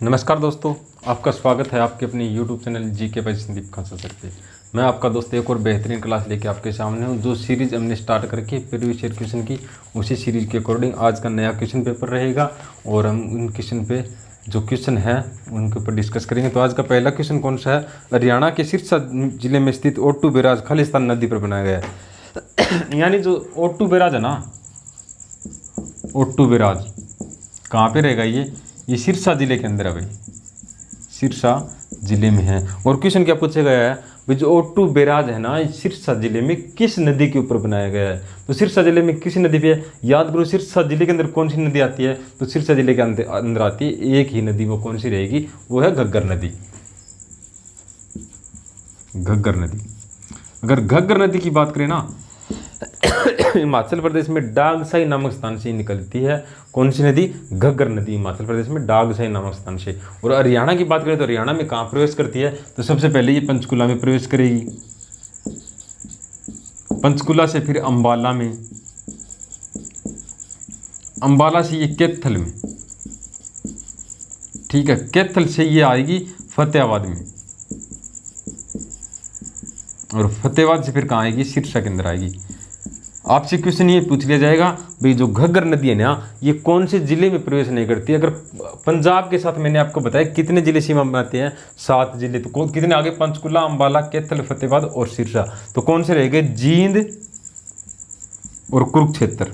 नमस्कार दोस्तों, आपका स्वागत है आपके अपने YouTube channel GK by Sandeep Khan sir पे। मैं आपका दोस्त एक और बेहतरीन क्लास लेके आपके सामने हूँ। जो सीरीज़ हमने स्टार्ट करके प्रीवियस ईयर क्वेश्चन की, उसी सीरीज़ के अकॉर्डिंग आज का नया क्वेश्चन पेपर रहेगा और हम उन क्वेश्चन पे जो क्वेश्चन है उनके ऊपर डिस्कस करेंगे। तो आज का पहला क्वेश्चन कौन सा है? हरियाणा के सिरसा जिले में स्थित ओट्टू बैराज खालिस्तान नदी पर बनाया गया है। यानी जो ओट्टू बैराज है ना, ओट्टू बैराज कहाँ पे रहेगा? ये सिरसा जिले के अंदर है भाई, सिरसा जिले में है। और क्वेश्चन क्या पूछा गया है भाई, जो ओट्टू बैराज है ना, सिरसा जिले में किस नदी के ऊपर बनाया गया है? तो सिरसा जिले में किसी नदी पे है? याद करो, सिरसा जिले के अंदर कौन सी नदी आती है? तो सिरसा जिले के अंदर आती है एक ही नदी। वो कौन सी रहेगी? वो है घग्गर नदी। घग्गर नदी। अगर घग्गर नदी की बात करें ना, हिमाचल प्रदेश में डागसाई नामक स्थान से निकलती है। कौन सी नदी? घग्गर नदी, हिमाचल प्रदेश में डागसाई नामक स्थान से। और हरियाणा की बात करें तो हरियाणा में कहाँ प्रवेश करती है? तो सबसे पहले ये पंचकुला में प्रवेश करेगी, पंचकुला से फिर अंबाला में, अंबाला से ये कैथल में, ठीक है, कैथल से ये आएगी फतेहाबाद में, और फतेहाबाद से फिर कहाँ आएगी? सिरसा के अंदर आएगी। आपसे क्वेश्चन ये पूछ लिया जाएगा भाई, जो घग्गर नदी है ना, ये कौन से जिले में प्रवेश नहीं करती? अगर पंजाब के साथ मैंने आपको बताया कितने जिले सीमा बनाते हैं, 7 जिले। तो कितने आगे? पंचकुला, अंबाला, कैथल, फतेहाबाद और सिरसा। तो कौन से रहेंगे? जींद और कुरुक्षेत्र।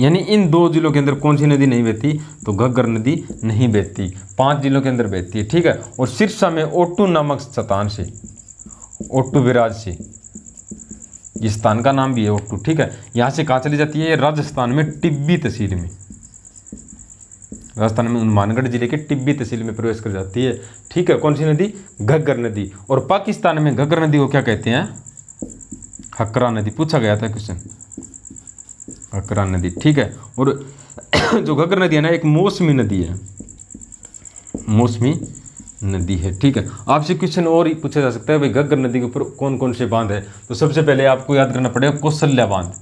यानी इन 2 जिलों के अंदर कौन सी नदी नहीं बहती? तो घग्गर नदी नहीं बहती। 5 जिलों के अंदर बहती है, ठीक है। और सिरसा में ओट्टू नामक स्थान से, ओट्टू बैराज से, इस स्थान का नाम भी है ओट्टू, ठीक है। यहाँ से कहाँ चली जाती है? राजस्थान में टिब्बी तहसील में, राजस्थान में हनुमानगढ़ जिले के टिब्बी तहसील में प्रवेश कर जाती है, ठीक है। कौन सी नदी? घग्गर नदी। और पाकिस्तान में घग्गर नदी को क्या कहते हैं? हकरा नदी। पूछा गया था क्वेश्चन, हकरा नदी, ठीक है। और जो घग्गर नदी है ना, एक मौसमी नदी है, मौसमी नदी है, ठीक है। आपसे क्वेश्चन और ही पूछा जा सकता है भाई, घग्गर नदी के ऊपर कौन कौन से बांध है? तो सबसे पहले आपको याद करना पड़ेगा कौशल्या बांध।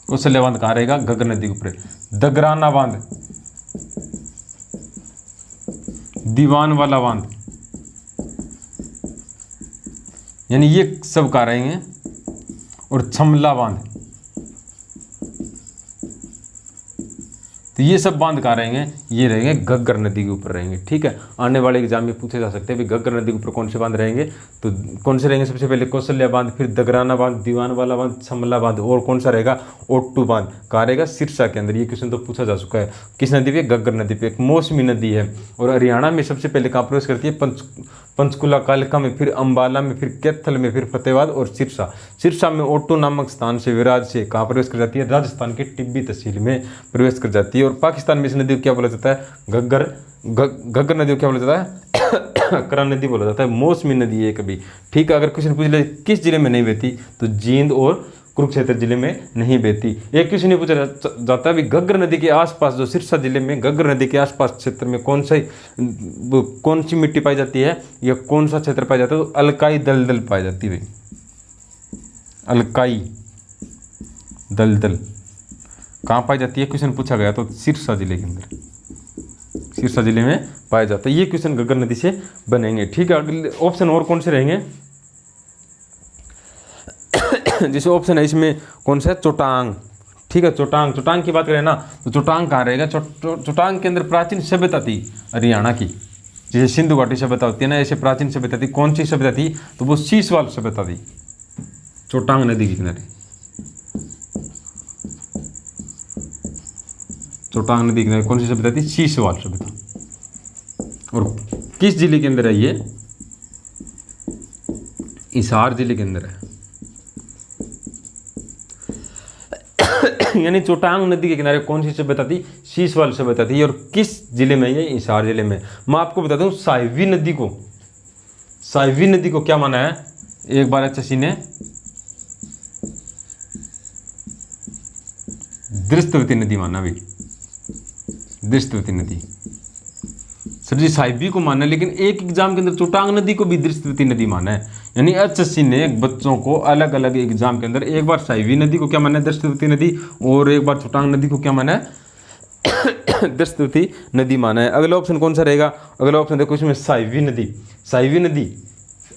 कौशल्या बांध कहाँ रहेगा? घग्गर नदी के ऊपर। दगराना बांध, दीवान वाला बांध, यानी ये सब कहाँ रहेंगे? और छमला बांध, तो ये सब बांध कहाँ रहेंगे? ये रहेंगे घग्गर नदी के ऊपर रहेंगे, ठीक है। आने वाले एग्जाम में पूछे जा सकते हैं भाई, घग्गर नदी के ऊपर कौन से बांध रहेंगे? तो कौन से रहेंगे? सबसे पहले कौशल्या बांध, फिर दगराना बांध, दीवान वाला बांध, छमला बांध, और कौन सा रहेगा? ओट्टू बांध। कहाँ रहेगा? सिरसा के अंदर। ये क्वेश्चन तो पूछा जा चुका है। किस नदी पे? घग्गर नदी पे, एक मौसमी नदी है। और हरियाणा में सबसे पहले कहाँ प्रवेश करती है? पंचकुला, कालका में, फिर अंबाला में, फिर कैथल में, फिर फतेहाबाद और सिरसा। सिरसा में ओट्टू नामक स्थान से, विराज से कहाँ प्रवेश कर जाती है? राजस्थान के टिब्बी तहसील में प्रवेश कर जाती है। और पाकिस्तान में इस नदी को क्या बोला जाता है? घग्गर नदी को क्या बोला जाता है? हकरा नदी बोला जाता है। मौसमी नदी है कभी, ठीक है। अगर क्वेश्चन पूछ ले किस जिले में नहीं बहती, तो जींद और कुरुक्षेत्र जिले में नहीं बहती। एक क्वेश्चन ये पूछा जाता है भी, घग्गर नदी के आसपास, जो सिरसा जिले में घग्गर नदी के आसपास क्षेत्र में कौन सी मिट्टी पाई जाती है, या कौन सा क्षेत्र पाया जाता है? तो अलकाई दलदल पाई जाती है। अलकाई दलदल कहाँ पाई जाती है? क्वेश्चन पूछा गया तो सिरसा जिले के अंदर, सिरसा जिले में पाया जाता है। ये क्वेश्चन घग्गर नदी से बनेंगे, ठीक है। अगले ऑप्शन और कौन से रहेंगे? जैसे ऑप्शन है इसमें कौन सा है? चोटांग, ठीक है। चोटांग की बात करें ना, तो चोटांग कहाँ रहेगा? चोटांग के अंदर प्राचीन सभ्यता थी हरियाणा की। जैसे सिंधु घाटी सभ्यता होती है ना, ऐसे प्राचीन सभ्यता थी। कौन सी सभ्यता थी? तो वो शीशवाल सभ्यता थी, चोटांग नदी के किनारे। चोटांग नदी के किनारे कौन सी सभ्यता थी? शीशवाल सभ्यता। और किस जिले के अंदर है ये? हिसार जिले के अंदर है। यानी चोटांग नदी के किनारे कौन सी सभ्यता थी? शीशवाल सभ्यता थी। और किस जिले में? ये हिसार जिले में। मैं आपको बता दूं, साहिबी नदी को क्या माना है? एक बार HSC ने दृष्टवती नदी माना भी, दृष्टवती नदी। सर जी साहिबी को माना है, लेकिन एक एग्जाम के अंदर चोटांग नदी को भी दृष्टवती नदी माना है। यानी एचएससी ने बच्चों को अलग अलग एग्जाम के अंदर एक बार साइवी नदी को क्या माना है, दृष्टवती नदी, और एक बार छुटांग नदी को क्या माना है, दृष्टवती नदी माना है। अगला ऑप्शन कौन सा रहेगा, अगला ऑप्शन देखो इसमें साइवी नदी। साइवी नदी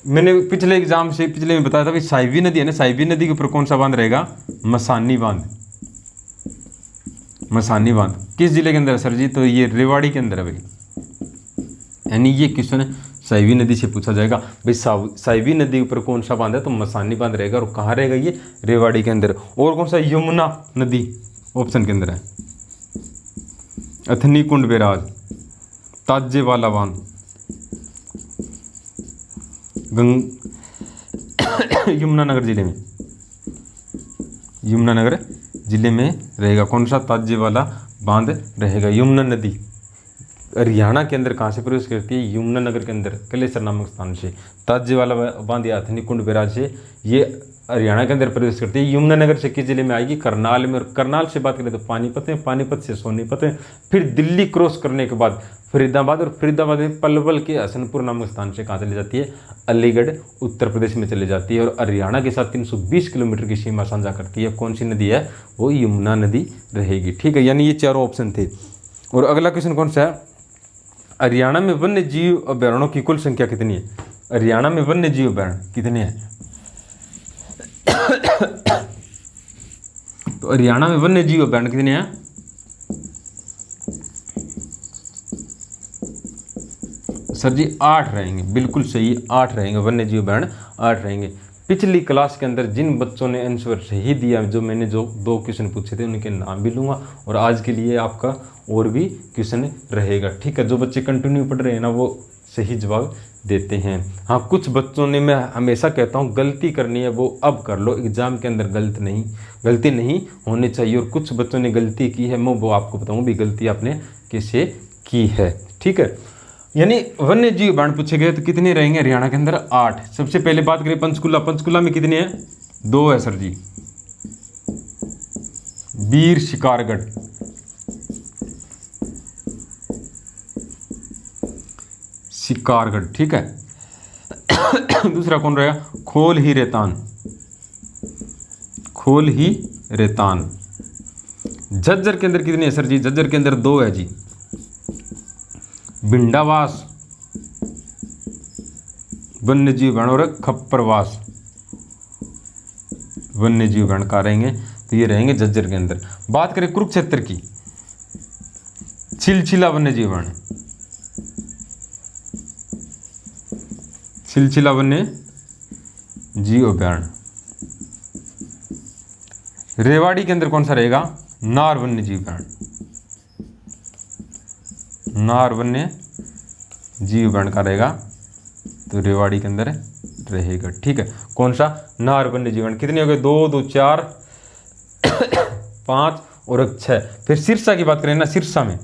मैंने पिछले एग्जाम से पिछले में बताया था भाई, साइवी नदी है ना, साइवी नदी के ऊपर कौन सा बांध रहेगा, मसानी बांध। मसानी बांध किस जिले के अंदर है सर जी, तो ये रेवाड़ी के अंदर है भाई। यानी ये क्वेश्चन साइवी नदी से पूछा जाएगा भाई, साइवी नदी के ऊपर कौन सा बांध है, तो मसानी बांध रहेगा, और कहाँ रहेगा ये, रेवाड़ी के अंदर। और कौन सा, यमुना नदी ऑप्शन के अंदर है, अथनी कुंड बैराज, ताजेवाला बांध, यमुनानगर जिले में, यमुनानगर जिले में रहेगा कौन सा, ताजेवाला बांध रहेगा। यमुना नदी हरियाणा के अंदर कहाँ से प्रवेश करती है, यमुनानगर के अंदर कलेसर नामक स्थान से। ताजेवाला बांध या अथनी कुंड बैराज से ये हरियाणा के अंदर प्रवेश करती है। यमुनानगर से किस जिले में आएगी, करनाल में, और करनाल से बात करें तो पानीपत में, पानीपत से सोनीपत में, फिर दिल्ली क्रॉस करने के बाद फरीदाबाद, और फरीदाबाद में पलवल के हसनपुर नामक स्थान से कहाँ चली जाती है, अलीगढ़ उत्तर प्रदेश में चली जाती है, और हरियाणा के साथ 320 किलोमीटर की सीमा साझा करती है। कौन सी नदी है, वो यमुना नदी रहेगी। ठीक है, यानी ये चारों ऑप्शन थे। और अगला क्वेश्चन कौन सा है, हरियाणा में वन्य जीव अभ्यारण्यों की कुल संख्या कितनी है, हरियाणा में वन्य जीव अभ्यारण्य कितने हैं, तो हरियाणा में वन्य जीव अभ्यारण्य कितने हैं, सर जी 8 रहेंगे, बिल्कुल सही 8 रहेंगे, वन्य जीव अभ्यारण्य 8 रहेंगे। पिछली क्लास के अंदर जिन बच्चों ने आंसर सही दिया, जो मैंने जो 2 क्वेश्चन पूछे थे उनके नाम भी लूँगा, और आज के लिए आपका और भी क्वेश्चन रहेगा। ठीक है, जो बच्चे कंटिन्यू पढ़ रहे हैं ना वो सही जवाब देते हैं। हाँ, कुछ बच्चों ने, मैं हमेशा कहता हूँ गलती करनी है वो अब कर लो, एग्ज़ाम के अंदर गलती नहीं होनी चाहिए, और कुछ बच्चों ने गलती की है, मैं वो आपको बताऊँ भी गलती आपने कैसे की है। ठीक है, यानी वन्य जीव बाण पूछे गए तो कितने रहेंगे हरियाणा के अंदर, 8। सबसे पहले बात करें पंचकुला, पंचकुला में कितने हैं, 2 है सर जी, वीर शिकारगढ़, शिकारगढ़। ठीक है, दूसरा कौन रहेगा, खोल ही रेतान, खोल ही रेतान। झज्जर के अंदर कितने हैं सर जी, झज्जर के अंदर 2 है जी, भिंडावास वन्य जीव अभ्यारण्य और खप्परवास वन्य जीव अभ्यारण्य कहाँ रहेंगे, तो ये रहेंगे झज्जर के अंदर। बात करें कुरुक्षेत्र की, छिलछिला वन्य जीव अभ्यारण्य, छिलछिला वन्य जीव अभ्यारण्य। रेवाड़ी के अंदर कौन सा रहेगा, नार वन्य जीव अभ्यारण्य, नार वन्य जीव अभ्यारण्य का रहेगा, तो रेवाड़ी के अंदर रहेगा। ठीक है, कौन सा, नार वन्य जीव अभ्यारण्य। कितने हो गए, 2 2 4 5 और 6। फिर सिरसा की बात करें ना, सिरसा में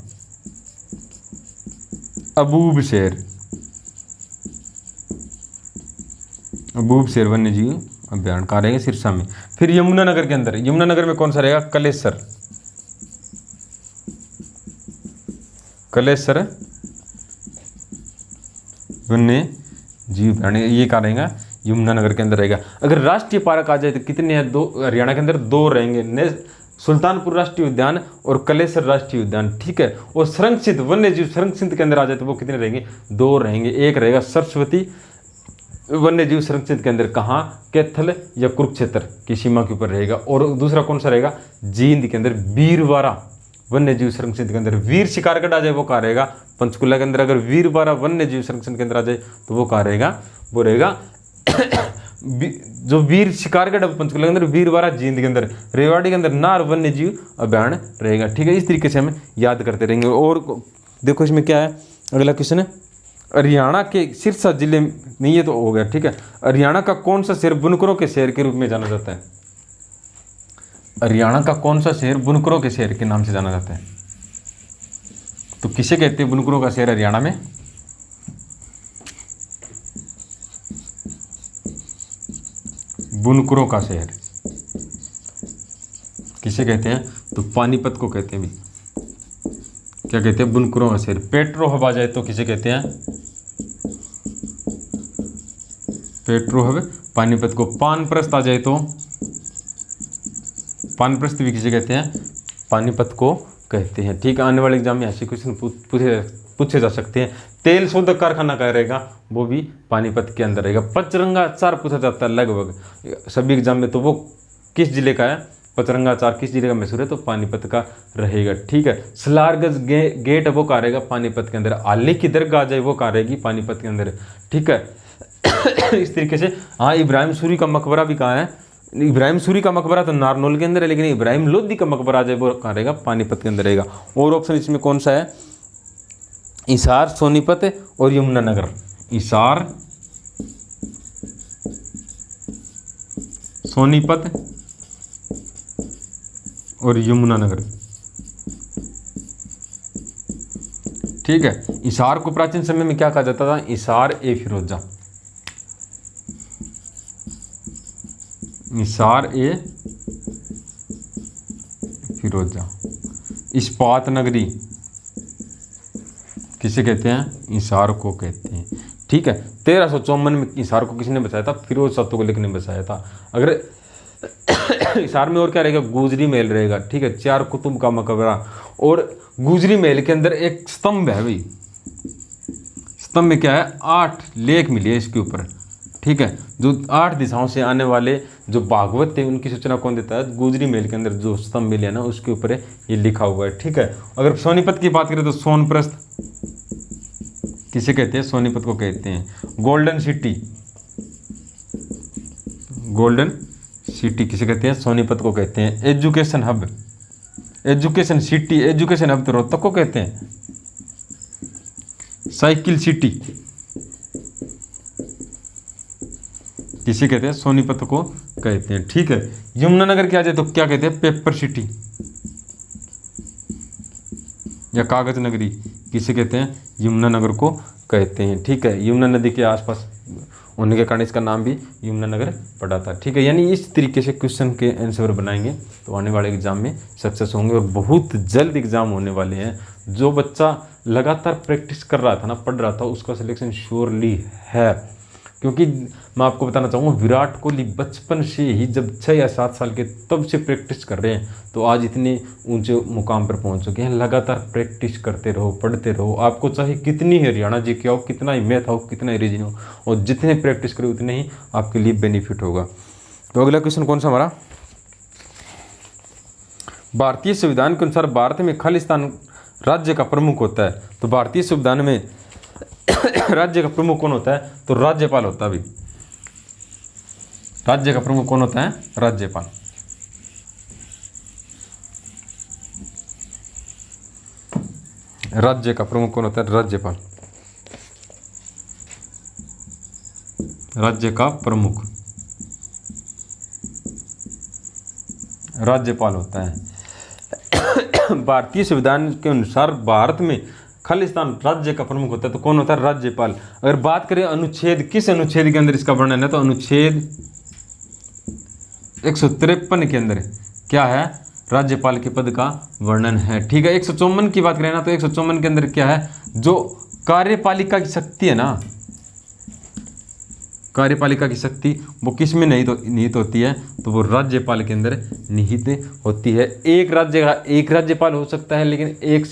अबूब शेर, अबूब शेर वन्य जीव अभ्यारण्य कहाँ रहेंगे, सिरसा में। फिर यमुनानगर के अंदर, यमुनानगर में कौन सा रहेगा, कलेसर, कलेसर वन्य जीव अभ्यारण्य, ये कहाँ रहेगा, यमुनानगर के अंदर रहेगा। अगर राष्ट्रीय पार्क आ जाए तो कितने हैं, 2 हरियाणा के अंदर 2 रहेंगे, सुल्तानपुर राष्ट्रीय उद्यान और कलेसर राष्ट्रीय उद्यान। ठीक है, और संरक्षित वन्य जीव संरक्षित के अंदर आ जाए तो वो कितने रहेंगे, 2 रहेंगे। एक रहेगा सरस्वती वन्य जीव संरक्षित के अंदर, कहाँ, कैथल या कुरुक्षेत्र की सीमा के ऊपर रहेगा। और दूसरा कौन सा रहेगा, जींद के अंदर वीरवारा वन्य जीव संरक्षित के अंदर। वीर शिकारगढ़ आ जाए वो कहाँ रहेगा, पंचकुला के अंदर। अगर वीरवारा वन्य जीव संरक्षण के अंदर आ जाए तो वो कहाँ रहेगा, वो रहेगा जो वीर शिकारगढ़ पंचकुला के अंदर, वीरवारा जींद के अंदर, रेवाड़ी के अंदर नार वन्य जीव अभ्यारण्य रहेगा। ठीक है, इस तरीके से हम याद करते रहेंगे। और देखो इसमें क्या है, अगला क्वेश्चन है, हरियाणा के सिरसा जिले में, ये तो हो गया। ठीक है, हरियाणा का कौन सा शहर बुनकरों के शहर के रूप में जाना जाता है, हरियाणा का कौन सा शहर बुनकरों के शहर के नाम से जाना जाता है, तो किसे कहते हैं बुनकरों का शहर हरियाणा में, बुनकरों का शहर किसे कहते हैं, तो पानीपत को कहते हैं भी। क्या कहते हैं, बुनकरों का शहर। पेट्रो हब आ जाए तो किसे कहते हैं, पेट्रो हब पानीपत को। पानप्रस्थ आ जाए तो पानप्रस्थ भी किसे कहते हैं, पानीपत को कहते हैं। ठीक है, आने वाले एग्जाम में ऐसे क्वेश्चन पूछे जा सकते हैं। तेल शोधक कारखाना कहाँ रहेगा, वो भी पानीपत के अंदर रहेगा। पचरंगा अचार पूछा जाता है लगभग सभी एग्जाम में, तो वो किस जिले का है, पचरंगा अचार किस जिले का मशहूर है, तो पानीपत का रहेगा। ठीक है, सलारगंज गेट वो कहाँ रहेगा, पानीपत के अंदर। आली की दरगाह जाए वो कहाँ रहेगी, पानीपत के अंदर। ठीक है इस तरीके से। हाँ, इब्राहिम सूरी का मकबरा भी कहाँ है, इब्राहिम सूरी का मकबरा तो नारनौल के अंदर है, लेकिन इब्राहिम लोधी का मकबरा जो है वो कहाँ रहेगा, पानीपत के अंदर रहेगा। और ऑप्शन इसमें कौन सा है, हिसार, सोनीपत और यमुनानगर। हिसार, सोनीपत और यमुनानगर। ठीक है, हिसार को प्राचीन समय में क्या कहा जाता था, हिसार ए फिरोजा। हिसार ए फिरोजा। इस्पात नगरी किसे कहते हैं, हिसार को कहते हैं। ठीक है, 1354 में हिसार को किसने बसाया था, फिरोज शाह तुगलक ने बसाया था। अगर हिसार में और क्या रहेगा, गुजरी महल रहेगा। ठीक है, 4 कुतुब का मकबरा। और गुजरी महल के अंदर एक स्तंभ है भाई, स्तंभ में क्या है, 8 लेख मिली है इसके ऊपर। ठीक है, जो 8 दिशाओं से आने वाले जो भागवत थे उनकी सूचना कौन देता है, गुजरी महल के अंदर जो स्तंभ मिले ना उसके ऊपर ये लिखा हुआ है। ठीक है, अगर सोनीपत की बात करें तो सोनप्रस्थ किसे कहते हैं, सोनीपत को कहते हैं। गोल्डन सिटी, गोल्डन सिटी किसे कहते हैं, सोनीपत को कहते हैं। Education hub, education city, education hub तो रोहतक को कहते हैं। साइकिल सिटी किसे कहते हैं, सोनीपत को कहते हैं। ठीक है, यमुनानगर क्या जाए तो क्या कहते हैं, पेपर सिटी या कागज नगरी किसे कहते हैं, यमुनानगर को कहते हैं। ठीक है, यमुना नदी के आसपास होने के कारण इसका नाम भी यमुनानगर पड़ा था। ठीक है, यानी इस तरीके से क्वेश्चन के आंसर बनाएंगे तो आने वाले एग्जाम में सक्सेस होंगे। और बहुत जल्द एग्जाम होने वाले हैं। जो बच्चा लगातार प्रैक्टिस कर रहा था ना, पढ़ रहा था, उसका सिलेक्शन श्योरली है। क्योंकि मैं आपको बताना चाहूँगा, विराट कोहली बचपन से ही जब 6 या 7 साल के तब से प्रैक्टिस कर रहे हैं, तो आज इतने ऊंचे मुकाम पर पहुंच चुके हैं। लगातार प्रैक्टिस करते रहो, पढ़ते रहो। आपको चाहे कितनी ही हरियाणा जी के हो, कितना ही मैथ हो, कितना ही रीजनिंग हो, और जितने प्रैक्टिस करें उतने ही आपके लिए बेनिफिट होगा। तो अगला क्वेश्चन कौन सा हमारा, भारतीय संविधान के अनुसार भारत में खालिस्तान राज्य का प्रमुख होता है। तो भारतीय संविधान में राज्य का प्रमुख कौन होता है, तो राज्यपाल होता है। अभी राज्य का प्रमुख कौन होता है, राज्यपाल। राज्य का प्रमुख कौन होता है, राज्यपाल। राज्य का प्रमुख राज्यपाल होता है। भारतीय संविधान के अनुसार भारत में खालिस्तान राज्य का प्रमुख होता है, तो कौन होता है, राज्यपाल। अगर बात करें अनुच्छेद, किस अनुच्छेद के अंदर इसका वर्णन है, तो अनुच्छेद 153 के अंदर क्या है, राज्यपाल के पद का वर्णन है। ठीक है, 154 की बात करें ना, तो 154 के अंदर क्या है, जो कार्यपालिका की शक्ति है ना, कार्यपालिका की शक्ति वो किस में निहित होती है, तो वो राज्यपाल के अंदर निहित होती है। एक राज्य का एक राज्यपाल हो सकता है, लेकिन एक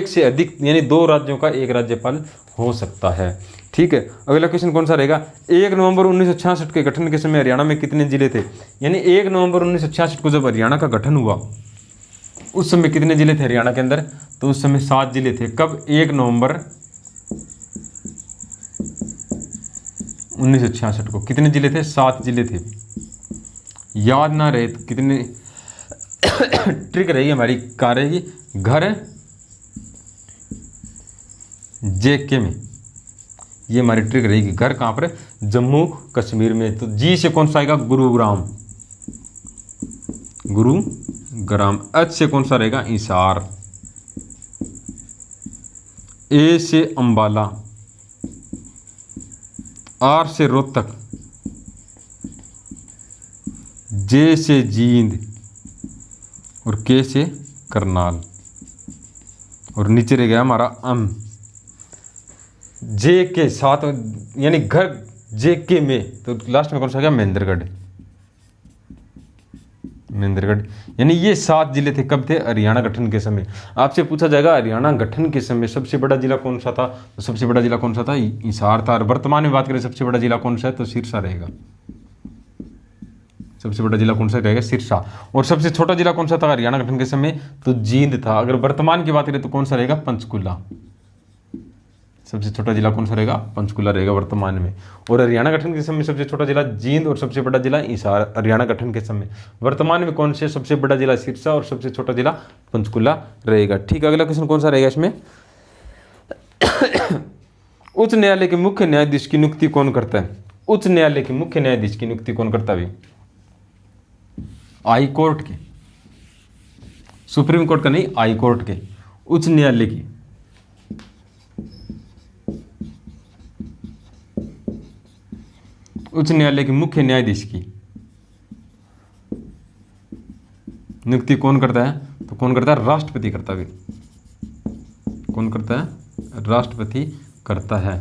से अधिक यानी 2 राज्यों का एक राज्यपाल हो सकता है। ठीक है, अगला क्वेश्चन कौन सा रहेगा, 1 नवंबर 1966 के गठन के समय हरियाणा में कितने जिले थे। यानी 1 नवंबर 1966 को जब हरियाणा का गठन हुआ उस समय कितने जिले थे हरियाणा के अंदर, तो उस समय 7 जिले थे। कब, 1 नवंबर 1966 को कितने जिले थे, 7 जिले थे। याद ना रहे तो कितने ट्रिक रहेगी हमारी, कहाँ रहेगी, घर जेके में, ये हमारी ट्रिक रहेगी। घर कहाँ पर, जम्मू कश्मीर में। तो जी से कौन सा आएगा, गुरुग्राम, गुरुग्राम। एच से कौन सा रहेगा, हिसार। ए से अंबाला, आर से रोहतक, जे से जींद और के से करनाल, और नीचे रह गया हमारा जे के साथ, यानी घर जेके में, तो लास्ट में कौन सा गया, महेंद्रगढ़। महेंद्रगढ़, यानी ये 7 जिले थे, कब थे, हरियाणा गठन के समय। आपसे पूछा जाएगा हरियाणा गठन के समय सबसे बड़ा जिला कौन सा था, तो सबसे बड़ा जिला कौन सा था, हिसार था। और वर्तमान में बात करें सबसे बड़ा जिला कौन सा है, तो सिरसा रहेगा। सबसे बड़ा जिला कौन सा रहेगा, सिरसा। और सबसे छोटा जिला कौन सा था हरियाणा गठन के समय, तो जींद था। अगर वर्तमान की बात करें तो कौन सा रहेगा, पंचकुला। सबसे छोटा जिला कौन सा रहेगा, पंचकुला रहेगा वर्तमान में। और हरियाणा गठन के समय सबसे छोटा जिला जींद और सबसे बड़ा जिला हिसार, हरियाणा गठन के समय। वर्तमान में कौन से, सबसे बड़ा जिला सिरसा और सबसे छोटा जिला पंचकुला रहेगा। ठीक है, अगला क्वेश्चन कौन सा रहेगा इसमें, उच्च न्यायालय के मुख्य न्यायाधीश की नियुक्ति कौन करता है। उच्च न्यायालय के मुख्य न्यायाधीश की नियुक्ति कौन करता है, हाई कोर्ट के, सुप्रीम कोर्ट का नहीं, हाई कोर्ट के, उच्च न्यायालय की। उच्च न्यायालय के मुख्य न्यायाधीश की नियुक्ति कौन करता है, तो कौन करता है, राष्ट्रपति करता है। कौन करता है, राष्ट्रपति करता है।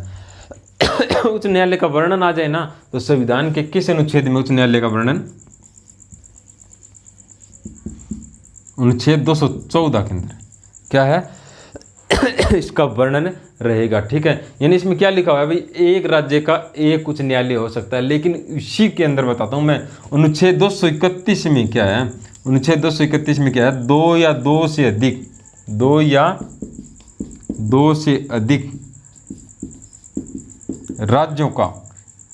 उच्च न्यायालय का वर्णन आ जाए ना, तो संविधान के किस अनुच्छेद में उच्च न्यायालय का वर्णन, अनुच्छेद 214 के अंदर क्या है, इसका वर्णन रहेगा। ठीक है, यानी इसमें क्या लिखा हुआ है भाई, एक राज्य का एक उच्च न्यायालय हो सकता है, लेकिन इसी के अंदर बताता हूं मैं, अनुच्छेद 231 में क्या है, अनुच्छेद 231 में क्या है, दो या दो से अधिक राज्यों का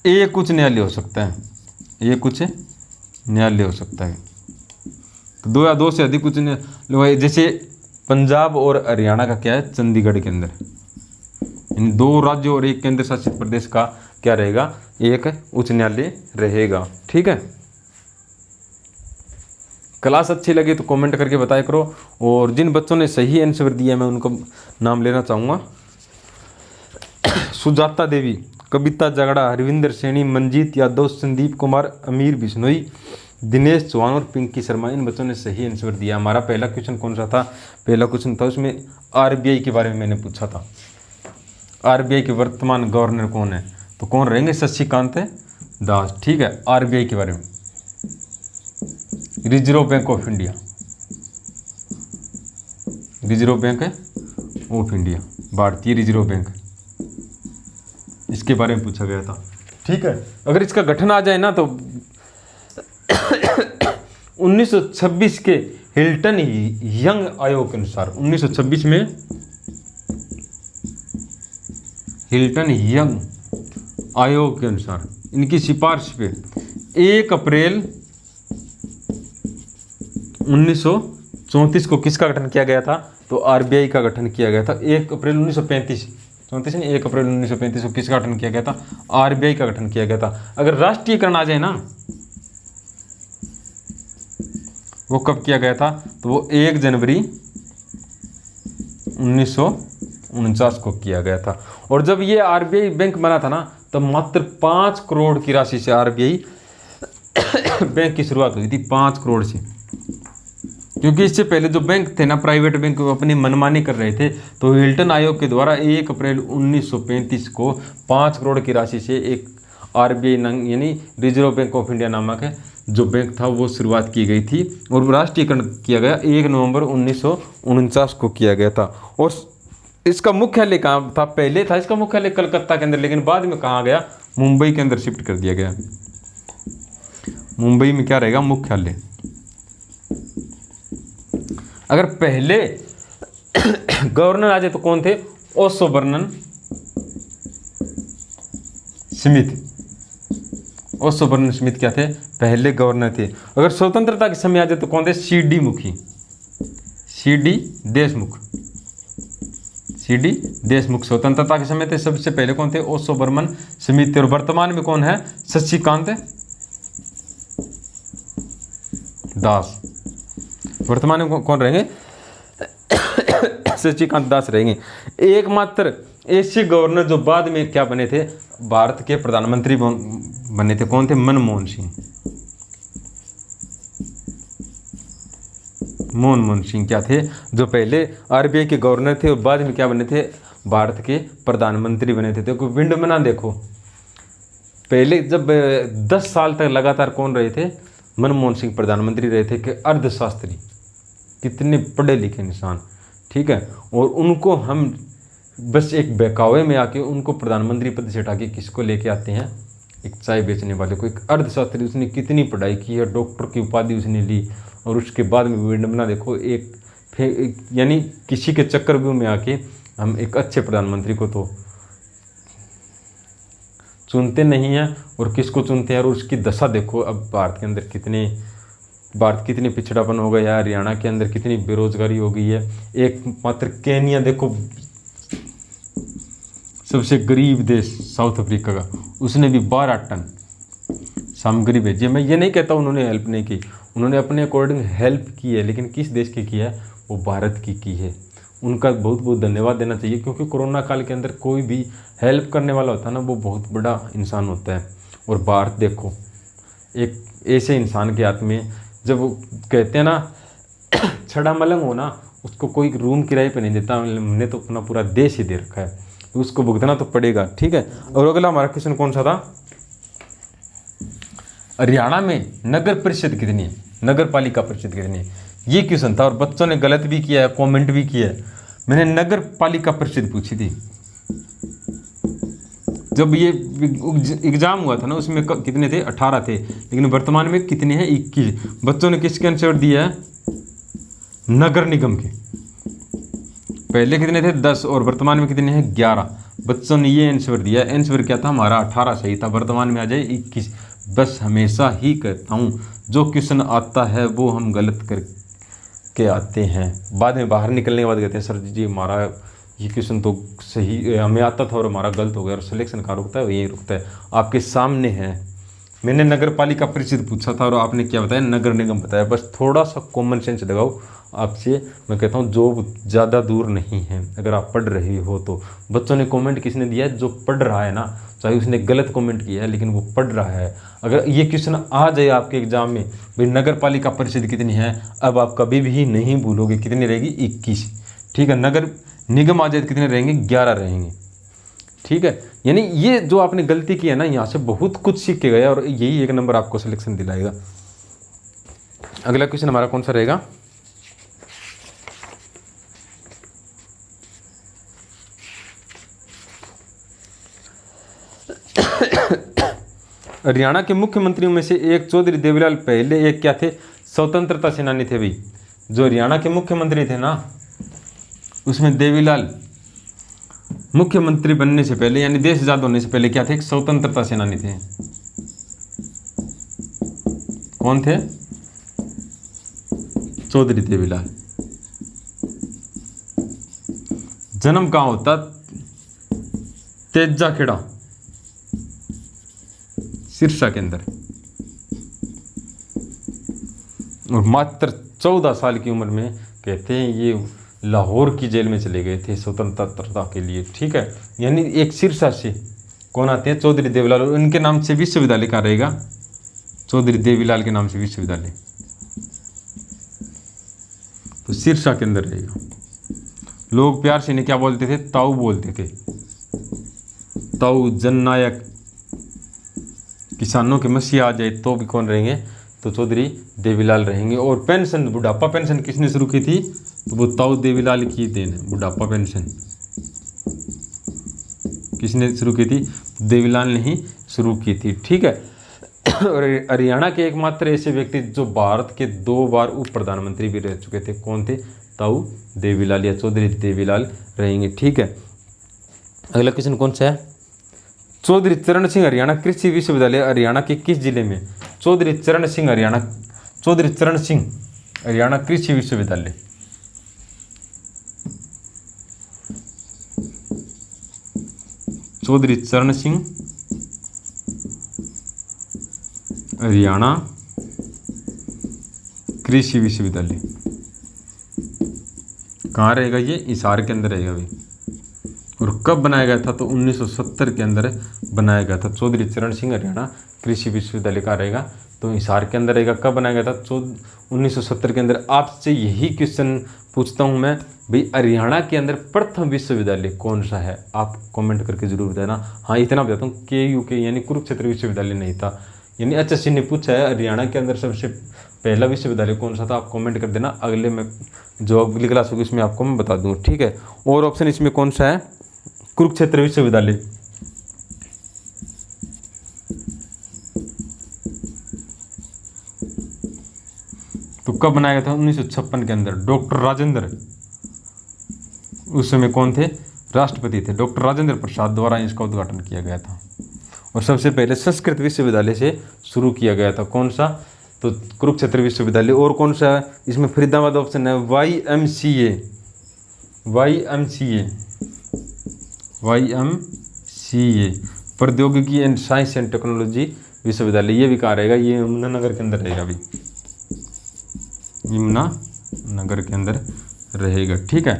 एक उच्च न्यायालय हो सकता है, एक उच्च न्यायालय हो सकता है। तो 2 या 2 से अधिक उच्च न्यायालय, जैसे पंजाब और हरियाणा का क्या है, चंडीगढ़ के अंदर, इन 2 राज्यों और एक केंद्र शासित प्रदेश का क्या रहेगा, एक उच्च न्यायालय रहेगा। ठीक है, क्लास अच्छी लगी तो कमेंट करके बताया करो। और जिन बच्चों ने सही आंसर दिया मैं उनको नाम लेना चाहूँगा, सुजाता देवी, कविता जागड़ा, हरविंदर सैनी, मंजीत यादव, संदीप कुमार, अमीर बिश्नोई, दिनेश चौहान और पिंकी शर्मा। इन बच्चों ने सही आंसर दिया। हमारा पहला क्वेश्चन कौन सा था, पहला क्वेश्चन था उसमें आरबीआई के बारे में मैंने पूछा था। आरबीआई के वर्तमान गवर्नर कौन है, तो कौन रहेंगे, शशिकांत दास। ठीक है, आरबीआई के बारे में, reserve bank of India, reserve bank of India, भारतीय रिजर्व बैंक, इसके बारे में पूछा गया था। ठीक है, अगर इसका गठन आ जाए ना तो 1926 के हिल्टन यंग आयोग के अनुसार, 1926 में हिल्टन यंग आयोग के अनुसार इनकी सिफारिश पे 1 अप्रैल 1934 को किसका गठन किया गया था, तो आरबीआई का गठन किया गया था। 1 अप्रैल 1935, 34 नहीं, 1 अप्रैल 1935 को किसका गठन किया गया था, आरबीआई का गठन किया गया था। अगर राष्ट्रीयकरण आ जाए ना, वो कब किया गया था, तो वो 1 जनवरी 1949 को किया गया था। और जब ये आरबीआई बैंक बना था ना, तब मात्र 5 करोड़ की राशि से आरबीआई बैंक की शुरुआत हुई थी, 5 करोड़ से। क्योंकि इससे पहले जो बैंक थे ना, प्राइवेट बैंक, वो अपनी मनमानी कर रहे थे। तो हिल्टन आयोग के द्वारा 1 अप्रैल 1935 को 5 करोड़ की राशि से एक आरबीआई यानी रिजर्व बैंक ऑफ इंडिया नामक जो बैंक था वो शुरुआत की गई थी। और राष्ट्रीयकरण किया गया 1 नवंबर 1949 को किया गया था। और इसका मुख्यालय कहाँ था, पहले था इसका मुख्यालय कलकत्ता के अंदर, लेकिन बाद में कहाँ गया, मुंबई के अंदर शिफ्ट कर दिया गया। मुंबई में क्या रहेगा, मुख्यालय। अगर पहले गवर्नर आ जाए तो कौन थे, ओशो बर्नन स्मिथ। ओशो बर्नन स्मिथ क्या थे, पहले गवर्नर थे। अगर स्वतंत्रता के समय आ जाए तो कौन थे, सीडी मुखी, सीडी देशमुख, सीडी देशमुख स्वतंत्रता के समय थे। सबसे पहले कौन थे, ओशो बर्मन स्मिथ थे। और वर्तमान में कौन है, शशिकांत दास। वर्तमान में कौन रहेंगे, शशिकांत दास रहेंगे। एकमात्र ऐसे गवर्नर जो बाद में क्या बने थे, भारत के प्रधानमंत्री बने थे, कौन थे, मनमोहन सिंह। मनमोहन सिंह क्या थे, जो पहले आरबीआई के गवर्नर थे और बाद में क्या बने थे, भारत के प्रधानमंत्री बने थे। देखो विंड बना, देखो पहले जब 10 साल तक लगातार कौन रहे थे, मनमोहन सिंह प्रधानमंत्री रहे थे, कि अर्थशास्त्री, कितने पढ़े लिखे इंसान, ठीक है, और उनको हम बस एक बहकावे में आके उनको प्रधानमंत्री पद से हटा के किसको लेके आते हैं, एक चाय बेचने वाले को, एक अर्थशास्त्री, उसने कितनी पढ़ाई की है, डॉक्टर की उपाधि उसने ली, और उसके बाद में विडंबना देखो, यानी किसी के चक्रव्यूह में आके हम एक अच्छे प्रधानमंत्री को तो चुनते नहीं हैं, और किसको चुनते हैं, और उसकी दशा देखो अब भारत के अंदर कितने पिछड़ापन हो गया है, हरियाणा के अंदर कितनी बेरोजगारी हो गई है। एक मात्र केनिया देखो, सबसे गरीब देश साउथ अफ्रीका का, उसने भी 12 टन सामग्री भेजी है। मैं ये नहीं कहता उन्होंने हेल्प नहीं की, उन्होंने अपने अकॉर्डिंग हेल्प की है, लेकिन किस देश की है, वो भारत की है। उनका बहुत बहुत धन्यवाद देना चाहिए, क्योंकि कोरोना काल के अंदर कोई भी हेल्प करने वाला होता है ना, वो बहुत बड़ा इंसान होता है। और भारत देखो, एक ऐसे इंसान के हाथ में, जब वो कहते हैं ना छड़ा मलंग हो ना, उसको कोई रूम किराए पे नहीं देता, हमने तो अपना पूरा देश ही दे रखा है, तो उसको भुगतना तो पड़ेगा, ठीक है। और अगला हमारा क्वेश्चन कौन सा था, हरियाणा में नगर परिषद कितनी है, नगर पालिका परिषद कितनी है, ये क्वेश्चन था। और बच्चों ने गलत भी किया है, कमेंट भी किया है। मैंने नगर पालिका परिषद पूछी थी, जब ये एग्जाम हुआ था ना, उसमें कितने थे, 18 थे, लेकिन वर्तमान में कितने हैं, 21। बच्चों ने किसके आंसर दिया है, नगर निगम के। पहले कितने थे, 10, और वर्तमान में कितने हैं, 11। बच्चों ने ये आंसर दिया, आंसर क्या था हमारा, 18 सही था, वर्तमान में आ जाए 21। बस हमेशा ही कहता हूँ, जो क्वेश्चन आता है वो हम गलत करके आते हैं, बाद में बाहर निकलने के बाद कहते हैं सर जी हमारा ये क्वेश्चन तो सही हमें आता था और हमारा गलत हो गया, और सिलेक्शन कहाँ रुकता है, यहीं रुकता है। आपके सामने है, मैंने नगर पालिका परिषद पूछा था और आपने क्या बताया, नगर निगम बताया। बस थोड़ा सा कॉमन सेंस लगाओ, आपसे मैं कहता हूँ जो ज़्यादा दूर नहीं है, अगर आप पढ़ रहे हो तो। बच्चों ने कमेंट किसने दिया है, जो पढ़ रहा है ना, चाहे उसने गलत कमेंट किया है, लेकिन वो पढ़ रहा है। अगर ये क्वेश्चन आ जाए आपके एग्जाम में, भाई नगर पालिका परिषद कितनी है, अब आप कभी भी नहीं भूलोगे, कितनी रहेगी, 21, ठीक है। नगर निगम आ जाए कितने रहेंगे, 11 रहेंगे, ठीक है। यानी ये जो आपने गलती की है ना, यहाँ से बहुत कुछ सीख के गया, और यही 1 नंबर आपको सिलेक्शन दिलाएगा। अगला क्वेश्चन हमारा कौन सा रहेगा, हरियाणा के मुख्यमंत्रियों में से एक चौधरी देवीलाल पहले एक क्या थे, स्वतंत्रता सेनानी थे भाई। जो हरियाणा के मुख्यमंत्री थे ना, उसमें देवीलाल मुख्यमंत्री बनने से पहले, यानी देश आजाद होने से पहले क्या थे, एक स्वतंत्रता सेनानी थे। कौन थे, चौधरी देवीलाल। जन्म कहाँ होता, तेजाखेड़ा, सिरसा के अंदर, और मात्र 14 साल की उम्र में कहते हैं ये लाहौर की जेल में चले गए थे स्वतंत्रता के लिए, ठीक है। यानी एक सिरसा से कौन आते हैं, चौधरी देवीलाल, और इनके नाम से विश्वविद्यालय कहाँ रहेगा, चौधरी देवीलाल के नाम से विश्वविद्यालय तो सिरसा के अंदर रहेगा। लोग प्यार से इन्हें क्या बोलते थे, ताऊ बोलते थे, ताऊ, जननायक। किसानों के मसीहा आ जाए तो भी कौन रहेंगे, तो चौधरी देवीलाल रहेंगे। और पेंशन, बुढ़ापा पेंशन किसने शुरू की थी, तो वो ताऊ देवीलाल की देन है। बुढ़ापा पेंशन किसने शुरू की थी, देवीलाल ने ही शुरू की थी, ठीक है। और हरियाणा के एकमात्र ऐसे व्यक्ति जो भारत के 2 बार उप प्रधानमंत्री भी रह चुके थे, कौन थे, ताऊ देवीलाल या चौधरी देवीलाल रहेंगे, ठीक है। अगला क्वेश्चन कौन सा है, चौधरी चरण सिंह हरियाणा कृषि विश्वविद्यालय हरियाणा के किस जिले में, चौधरी चरण सिंह हरियाणा कृषि विश्वविद्यालय, चौधरी चरण सिंह हरियाणा कृषि विश्वविद्यालय कहाँ रहेगा, ये हिसार के अंदर रहेगा भाई। और कब बनाया गया था, तो 1970 के अंदर बनाया गया था। चौधरी चरण सिंह हरियाणा कृषि विश्वविद्यालय कहाँ रहेगा, तो हिसार के अंदर रहेगा। कब बनाया गया था? 1970 के अंदर। आपसे यही क्वेश्चन पूछता हूँ मैं, भाई हरियाणा के अंदर प्रथम विश्वविद्यालय कौन सा है? आप कमेंट करके जरूर बताना। हाँ, इतना बताता हूँ, KUK यानी कुरुक्षेत्र विश्वविद्यालय नहीं था। यानी HSC ने पूछा है हरियाणा के अंदर सबसे पहला विश्वविद्यालय कौन सा था? आप कमेंट कर देना, अगले में जो अगली क्लास होगी इसमें आपको मैं बता दूँ, ठीक है। और ऑप्शन इसमें कौन सा है? कुरुक्षेत्र विश्वविद्यालय। तो कब बनाया गया था? 1956 के अंदर। डॉक्टर राजेंद्र, उस समय कौन थे? राष्ट्रपति थे। डॉक्टर राजेंद्र प्रसाद द्वारा इसका उद्घाटन किया गया था। और सबसे पहले संस्कृत विश्वविद्यालय से शुरू किया गया था। कौन सा? तो कुरुक्षेत्र विश्वविद्यालय। और कौन सा है इसमें? फरीदाबाद ऑप्शन है। YMCA प्रौद्योगिकी एंड साइंस एंड टेक्नोलॉजी विश्वविद्यालय। ये भी कहाँ रहेगा? ये यमुनानगर के अंदर रहेगा। अभी यमुनानगर के अंदर रहेगा, ठीक है।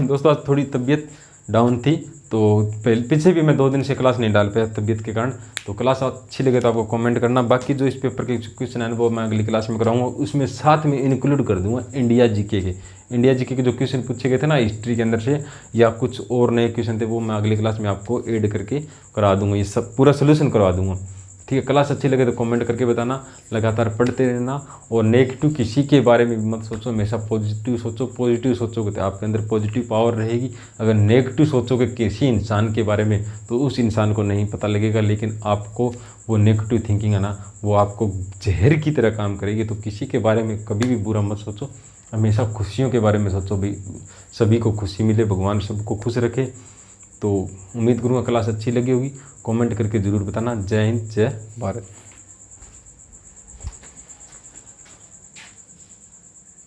दोस्तों आज थोड़ी तबीयत डाउन थी, तो पीछे भी मैं 2 दिन से क्लास नहीं डाल पाया तबीयत के कारण। तो क्लास अच्छी लगे तो आपको कमेंट करना। बाकी जो इस पेपर के क्वेश्चन है वो मैं अगली क्लास में कराऊंगा, उसमें साथ में इंक्लूड कर दूंगा इंडिया जीके के जो क्वेश्चन पूछे गए थे ना हिस्ट्री के अंदर से, या कुछ और नए क्वेश्चन थे, वो मैं अगली क्लास में आपको ऐड करके करा दूंगा। ये सब पूरा सोल्यूशन करवा दूंगा, ठीक है। क्लास अच्छी लगे तो कमेंट करके बताना, लगातार पढ़ते रहना। और नेगेटिव किसी के बारे में मत सोचो, हमेशा पॉजिटिव सोचो। पॉजिटिव सोचोगे तो आपके अंदर पॉजिटिव पावर रहेगी। अगर नेगेटिव सोचोगे किसी इंसान के बारे में तो उस इंसान को नहीं पता लगेगा, लेकिन आपको वो नेगेटिव थिंकिंग है ना, वो आपको जहर की तरह काम करेगी। तो किसी के बारे में कभी भी बुरा मत सोचो, हमेशा खुशियों के बारे में सोचो। भाई सभी को खुशी मिले, भगवान सबको खुश रखे। तो उम्मीद करूँगा क्लास अच्छी लगी होगी। कमेंट करके ज़रूर बताना। जय हिंद, जय भारत।